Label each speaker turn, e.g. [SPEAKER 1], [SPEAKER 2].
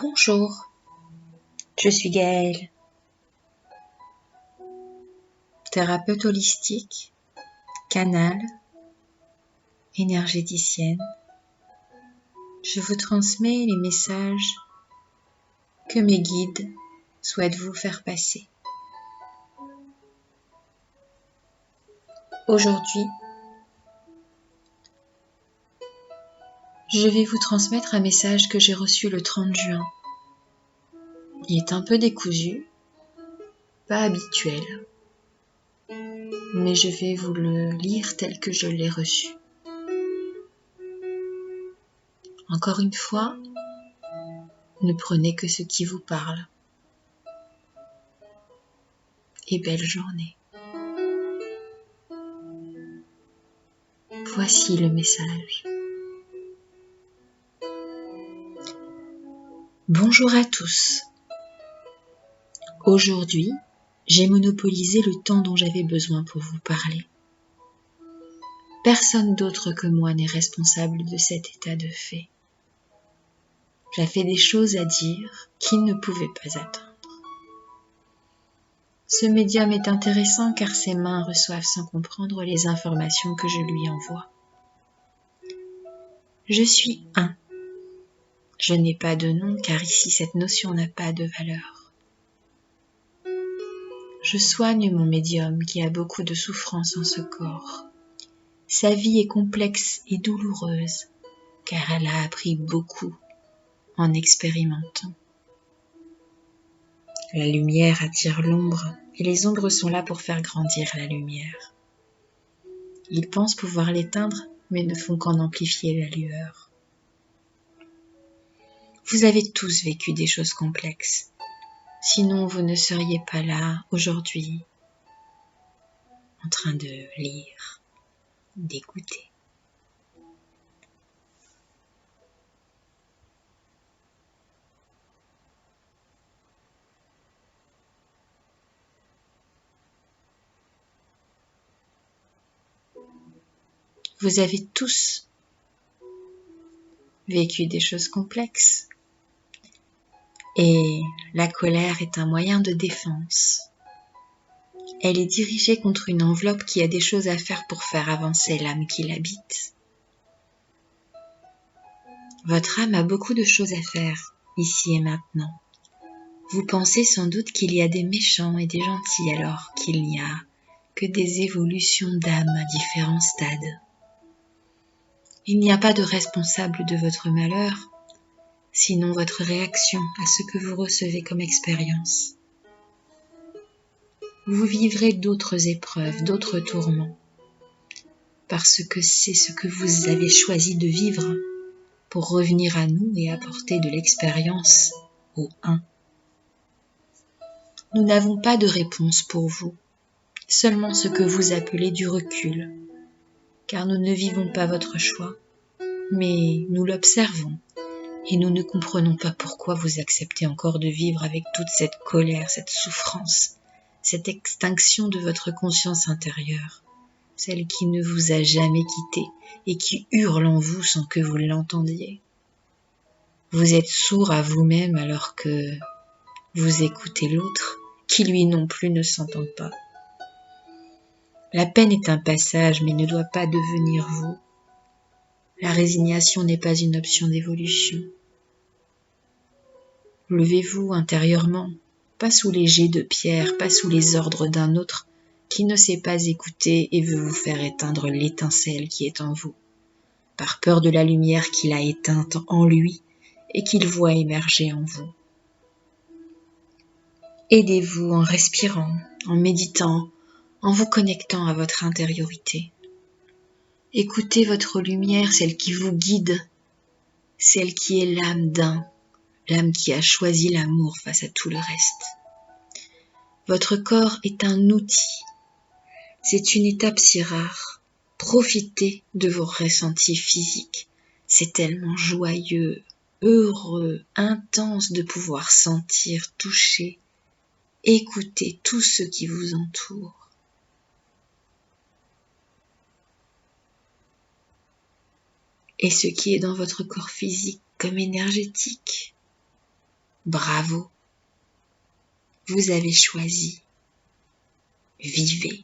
[SPEAKER 1] Bonjour, je suis Gaëlle, thérapeute holistique, canal, énergéticienne. Je vous transmets les messages que mes guides souhaitent vous faire passer. Aujourd'hui, je vais vous transmettre un message que j'ai reçu le 30 juin. Il est un peu décousu, pas habituel, mais je vais vous le lire tel que je l'ai reçu. Encore une fois, ne prenez que ce qui vous parle. Et belle journée. Voici le message. Bonjour à tous. Aujourd'hui, j'ai monopolisé le temps dont j'avais besoin pour vous parler. Personne d'autre que moi n'est responsable de cet état de fait. J'avais des choses à dire qui ne pouvaient pas attendre. Ce médium est intéressant car ses mains reçoivent sans comprendre les informations que je lui envoie. Je suis un. Je n'ai pas de nom car ici cette notion n'a pas de valeur. Je soigne mon médium qui a beaucoup de souffrance en ce corps. Sa vie est complexe et douloureuse car elle a appris beaucoup en expérimentant. La lumière attire l'ombre et les ombres sont là pour faire grandir la lumière. Ils pensent pouvoir l'éteindre mais ne font qu'en amplifier la lueur. Vous avez tous vécu des choses complexes, sinon vous ne seriez pas là aujourd'hui en train de lire, d'écouter. Vous avez tous vécu des choses complexes et la colère est un moyen de défense. Elle est dirigée contre une enveloppe qui a des choses à faire pour faire avancer l'âme qui l'habite. Votre âme a beaucoup de choses à faire, ici et maintenant. Vous pensez sans doute qu'il y a des méchants et des gentils alors qu'il n'y a que des évolutions d'âme à différents stades. Il n'y a pas de responsable de votre malheur, sinon votre réaction à ce que vous recevez comme expérience. Vous vivrez d'autres épreuves, d'autres tourments, parce que c'est ce que vous avez choisi de vivre pour revenir à nous et apporter de l'expérience au un. Nous n'avons pas de réponse pour vous, seulement ce que vous appelez du recul, car nous ne vivons pas votre choix, mais nous l'observons et nous ne comprenons pas pourquoi vous acceptez encore de vivre avec toute cette colère, cette souffrance, cette extinction de votre conscience intérieure, celle qui ne vous a jamais quitté et qui hurle en vous sans que vous l'entendiez. Vous êtes sourd à vous-même alors que vous écoutez l'autre, qui lui non plus ne s'entend pas. La peine est un passage, mais ne doit pas devenir vous. La résignation n'est pas une option d'évolution. Levez-vous intérieurement, pas sous les jets de pierre, pas sous les ordres d'un autre qui ne sait pas écouter et veut vous faire éteindre l'étincelle qui est en vous, par peur de la lumière qu'il a éteinte en lui et qu'il voit émerger en vous. Aidez-vous en respirant, en méditant, en vous connectant à votre intériorité. Écoutez votre lumière, celle qui vous guide, celle qui est l'âme d'un, l'âme qui a choisi l'amour face à tout le reste. Votre corps est un outil. C'est une étape si rare. Profitez de vos ressentis physiques. C'est tellement joyeux, heureux, intense de pouvoir sentir, toucher, écouter tout ce qui vous entoure. Et ce qui est dans votre corps physique comme énergétique. Bravo, vous avez choisi. Vivez.